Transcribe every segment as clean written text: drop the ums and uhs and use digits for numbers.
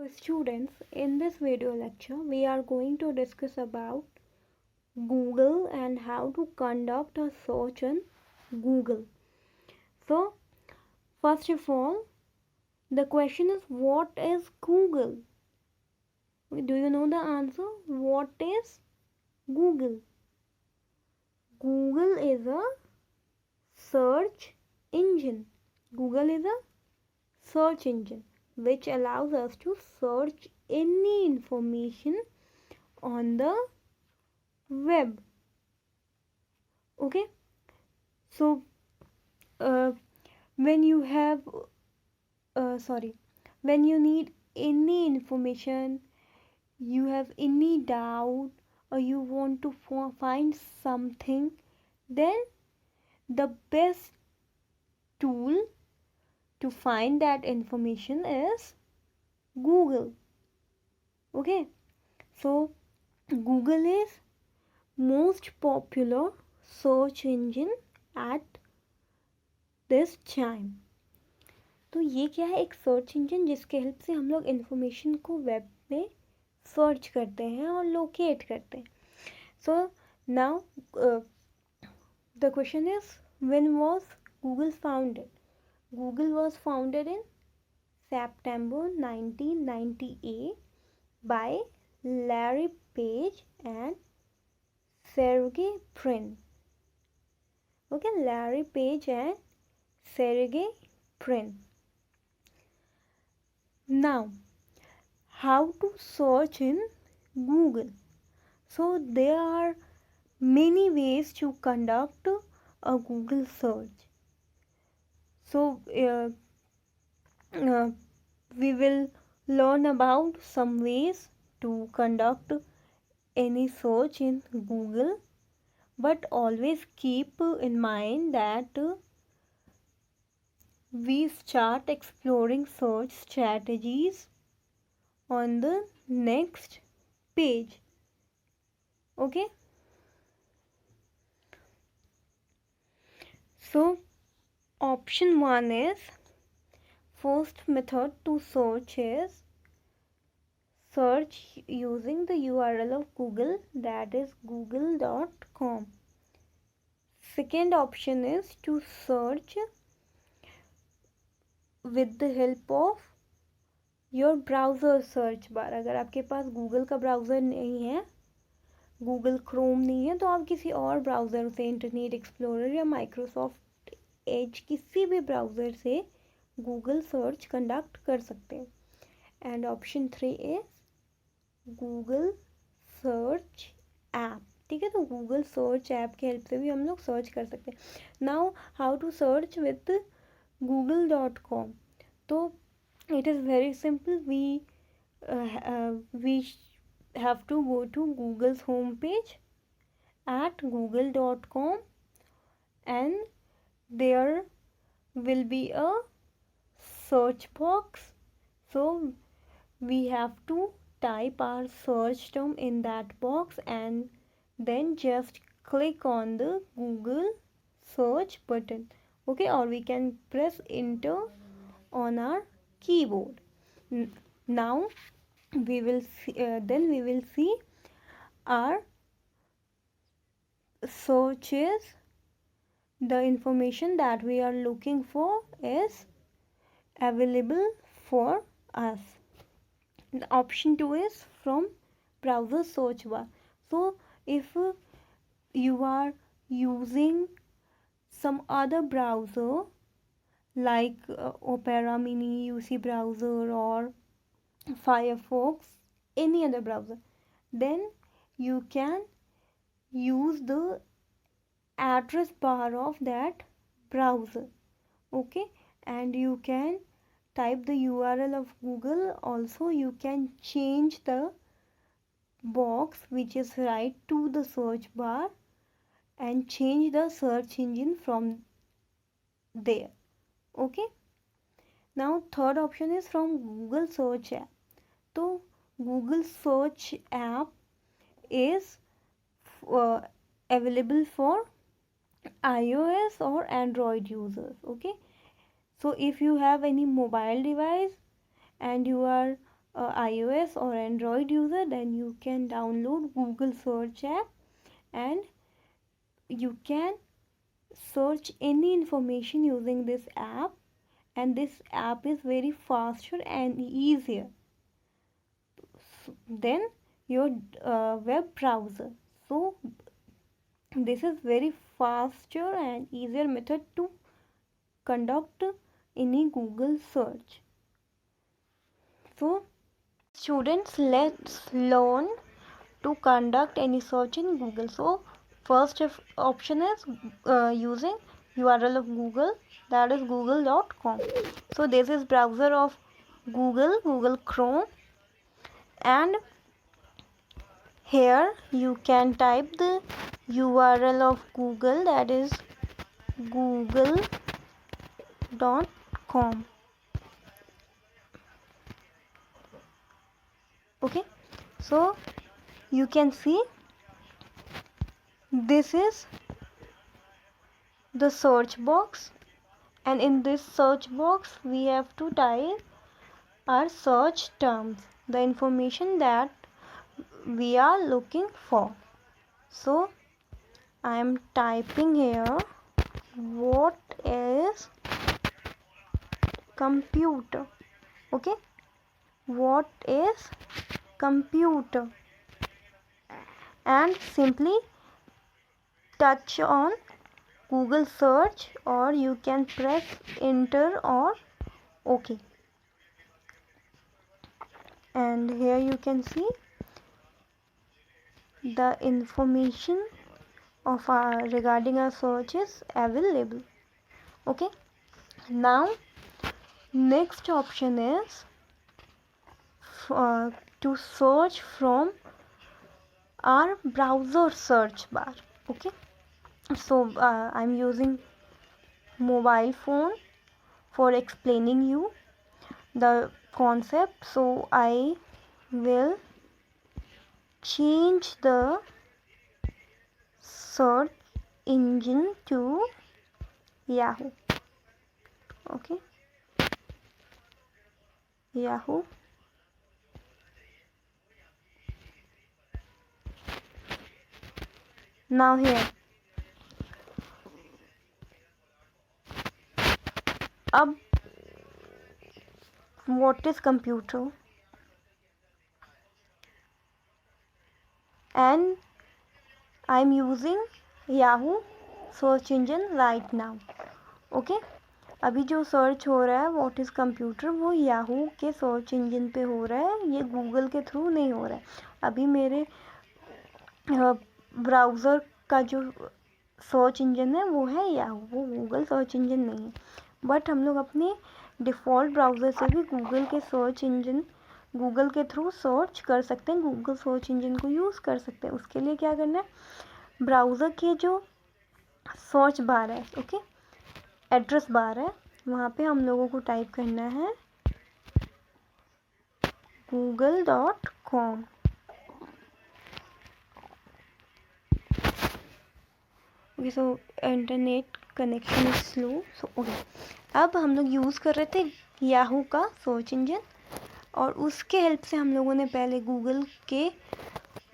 So students, in this video lecture, we are going to discuss about Google and how to conduct a search on Google. So, first of all, the question is, what is Google? Do you know the answer? What is Google? Google is a search engine. Google is a search engine which allows us to search any information on the web. Okay, so uh, when you have when you need any information, you have any doubt, or you want to find something, then the best tool to find that information is Google. Okay, so Google is most popular search engine at this time. तो ये क्या है, एक search engine जिसके help से हम लोग information को वेब में सर्च करते हैं और लोकेट करते हैं. So now the question is, when was Google founded? Google was founded in September 1998 by Larry Page and Sergey Brin. Okay, Larry Page and Sergey Brin. Now, how to search in Google? So there are many ways to conduct a Google search. So we will learn about some ways to conduct any search in Google, but always keep in mind that we start exploring search strategies on the next page. Okay, so option 1 is, first method to search is search using the URL of Google, that is google.com. Second option is to search with the help of your browser search bar. अगर आपके पास Google का browser नहीं है, Google Chrome नहीं है, तो आप किसी और ब्राउज़र से, इंटरनेट एक्सप्लोरर या माइक्रोसॉफ्ट एज, किसी भी ब्राउज़र से गूगल सर्च कंडक्ट कर सकते हैं. And option 3 is Google search app. ठीक है, तो गूगल सर्च ऐप की हेल्प से भी हम लोग सर्च कर सकते हैं. Now how to search with google.com. तो it is very simple. We have to go to Google's homepage at google.com, and there will be a search box. So we have to type our search term in that box and then just click on the Google search button. Okay, or we can press enter on our keyboard. Now we will see, then we will see our searches. The information that we are looking for is available for us. The option 2 is from browser search bar. So if you are using some other browser like Opera Mini, UC browser, or Firefox, any other browser, then you can use the address bar of that browser. Okay, and you can type the URL of Google. Also you can change the box which is right to the search bar and change the search engine from there. Okay, now third option is from Google search app. So Google search app is available for iOS or Android users. Okay, so if you have any mobile device and you are iOS or Android user, then you can download Google search app and you can search any information using this app, and this app is very faster and easier than your web browser. So this is very faster and easier method to conduct any Google search. So students, let's learn to conduct any search in Google. So first option is using URL of Google, that is google.com. so this is browser of Google Chrome, and here you can type the URL of Google, that is google.com. okay, so you can see this is the search box, and in this search box we have to type our search terms, the information that we are looking for. So I am typing here, what is computer? Okay, what is computer? And simply touch on Google search, or you can press enter or OK. And here you can see the information of our regarding our search is available. Okay, now next option is to search from our browser search bar. Okay, so I'm using mobile phone for explaining you the concept, so I will change the search engine to Yahoo. Okay, Yahoo. Now here अब what is computer, and I'm using Yahoo search engine right now. Okay, अभी जो search हो रहा है what is computer, वो Yahoo के search engine पे हो रहा है, ये गूगल के थ्रू नहीं हो रहा है. अभी मेरे ब्राउज़र का जो सर्च इंजन है वो है याहू, वो गूगल सर्च इंजन नहीं है. बट हम लोग अपने डिफ़ॉल्ट ब्राउज़र से भी गूगल के सर्च इंजन, गूगल के थ्रू सर्च कर सकते हैं, गूगल सर्च इंजन को यूज़ कर सकते हैं. उसके लिए क्या करना है, ब्राउज़र के जो सर्च बार है, ओके, एड्रेस बार है, वहाँ पे हम लोगों को टाइप करना है google.com. Okay, so internet connection is slow. So okay, अब हम लोग यूज़ कर रहे थे याहू का सर्च इंजन, और उसके हेल्प से हम लोगों ने पहले गूगल के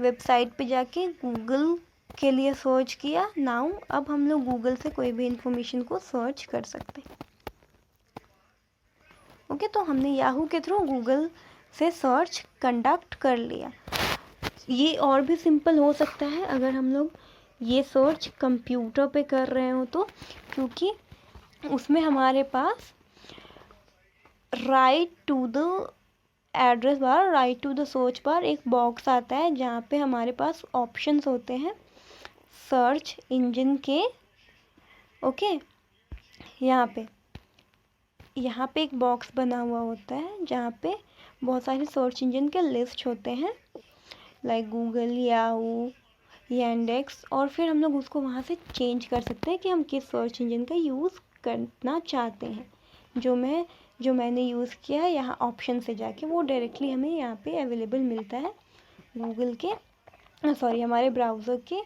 वेबसाइट पे जाके गूगल के लिए सर्च किया. नाउ अब हम लोग गूगल से कोई भी इंफॉर्मेशन को सर्च कर सकते हैं. ओके, तो हमने याहू के थ्रू गूगल से सर्च कंडक्ट कर लिया. ये और भी सिंपल हो सकता है अगर हम लोग ये सर्च कंप्यूटर पे कर रहे हो तो, क्योंकि उसमें हमारे पास right to the address bar, right to the search bar एक बॉक्स आता है जहाँ पे हमारे पास ऑप्शंस होते हैं सर्च इंजन के. ओके, यहाँ पे एक बॉक्स बना हुआ होता है जहाँ पे बहुत सारे सर्च इंजन के लिस्ट होते हैं, लाइक गूगल, याहू, यांडेक्स, और फिर हम लोग उसको वहाँ से चेंज कर सकते हैं कि हम किस सर्च इंजन का यूज़ करना चाहते हैं. जो मैंने यूज़ किया है यहाँ ऑप्शन से जाके, वो डायरेक्टली हमें यहाँ पे अवेलेबल मिलता है गूगल के हमारे ब्राउज़र के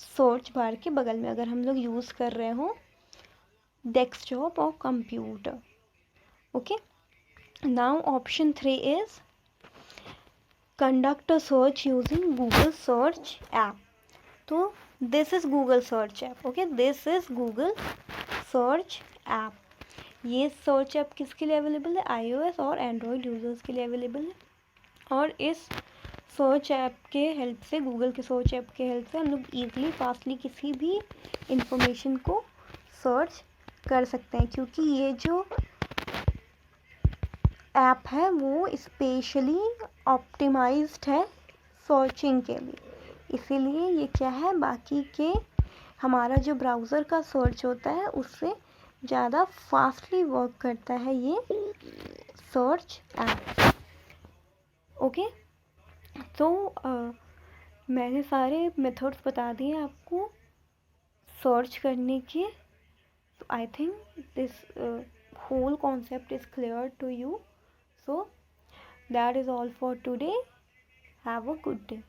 सर्च बार के बगल में, अगर हम लोग यूज़ कर रहे हो डेस्कटॉप और computer. Okay, Now option 3 is conduct a search using Google search app. तो this is Google search app. Okay, this is Google search app. ये सर्च ऐप किसके लिए अवेलेबल है? iOS और एंड्रॉयड यूज़र्स के लिए अवेलेबल है। और इस सर्च ऐप के हेल्प से, गूगल के सर्च ऐप के हेल्प से हम लोग ईज़िली फास्टली किसी भी इंफॉर्मेशन को सर्च कर सकते हैं, क्योंकि ये जो ऐप है वो स्पेशली ऑप्टिमाइज्ड है सर्चिंग के लिए। इसीलिए ये क्या है, बाकी के हमारा जो ब्राउज़र का सर्च होता है उससे ज़्यादा फास्टली वर्क करता है ये सर्च ऐप। ओके, तो मैंने सारे मेथड्स बता दिए आपको सर्च करने के। so I think this whole concept is clear to you. So that is all for today. Have a good day.